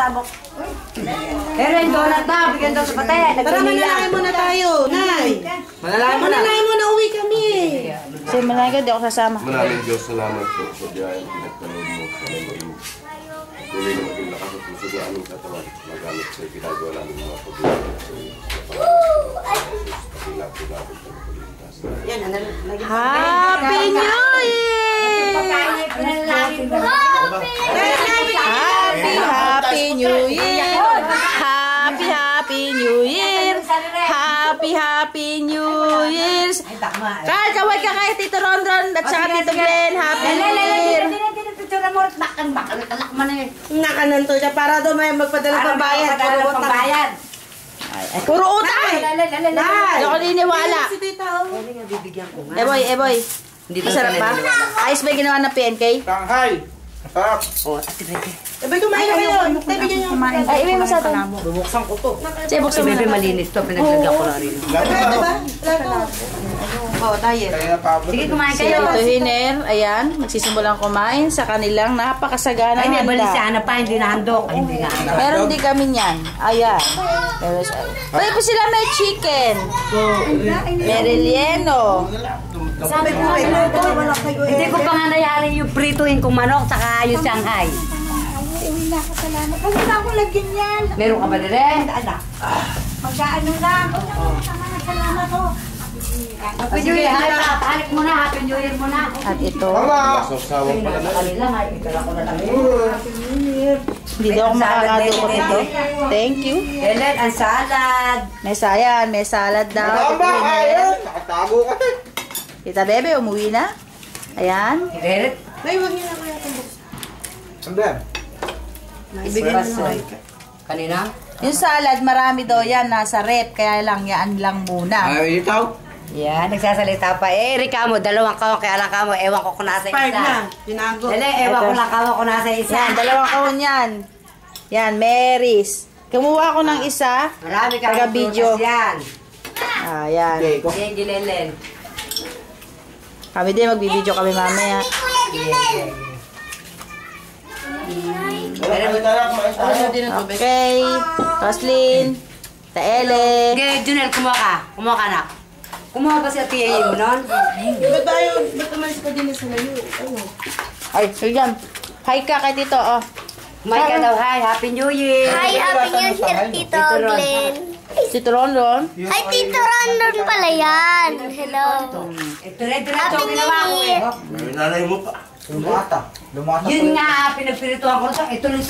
labok. Pero yung donut na, bigyan daw sa patay. Tara, manalangin muna tayo, Nay. Manalangin muna, uwi kami. Kasi manalangin ka, di ako sasama. Maraming Diyos, salamat po sa biyayang pinagpanood mo sa mga mo. Tuloy na maging lakas at puso na aming katawan. Magamit sa ginagawa namin mga pagbuhay sa iyo. Pakilap po natin sa pagbuligtas. Happy New Year! Happy New Year! Happy New Year! Happy New Year! Kahit kaway ka kay Tito Rondron at saka Tito Glenn, Happy New Year! Nakanan to siya para daw may magpadala pang bayad. Puro utang! Hindi ako niniwala. Boy. Masarap ba? Ayos ba yung ginawa ng PNK? Tanghay! Sarap! Sabay kumain na kayo. Ay, ibig mo sa ito. Bubuksan ko to. Sige, buksan mo. Bebe malinis to, pinaglagyan ko na rin. Oo, tayo. Sige, kumain kayo. Ito, Hiner. Ayan, magsisimulang kumain sa kanilang napakasagana Ay, may bali si handa. Ana pa, hindi nahandok. Ay, hindi na. Meron din kami niyan. Ayan. Pwede po sila may chicken. May relleno. Sabi ko kayo ito. Hindi ko pa nga nayari yung prituin kong manok, saka yung Shanghai. Uwi na ako, salamat. Huwag na ako lagyan yan. Meron ka ba rin? Mag-ano lang. Salamat ko. Happy New Year, halik mo na, Happy New Year mo na. At ito, Masawsawang pala na. Kanila nga, itala ko na lang. hindi daw ako makakadukot ito. Thank you. Ellen, ang salad. May sayan, may salad daw. Tito Hiner. Nakatago ka eh. Tita Bebe, umuwi na. Ayan. Eret. Nay, huwag niyo na kaya itong buksan. Sandem. Ibigay mo na. Kanina? Yung salad, marami daw yan. Nasa rep. Kaya lang, yan lang muna. Ay, ikaw? Yan, nagsasalita pa. Rika mo, dalawang kawang kaya lang kamo. Ewan ko kung nasa Expired isa. na. Tinago. Dali, ewan ko lang kamo kung nasa isa. Yan, dalawang kahon yan. Yan, Mary's. Kumuha ko ng isa. Marami ka Taga video. yan. Ayan. Okay, ko. Sige, Gilelen. Kami din, magbibideo kami mamaya. Okay. Roslyn. Taele. Sige, Junel, kumuha ka. Kumuha ka na. Kumuha ba si Atiya mo nun? Ba't tayo, ba't umalis ka din sa layo? Ano? Ay, sige. Hi ka kay Tito, oh. Kumain ka daw, hi. Happy New Year. Hi, Happy New Year, Tito Glenn. Tito Rondon. Hi, Tito Rondon pala yan. Hello. Ito rin, ito Happy rin, ginawa ko New eh. Year. May nanay mo pa. Lumata. Yun nga, pinagpirituhan ko. Ito rin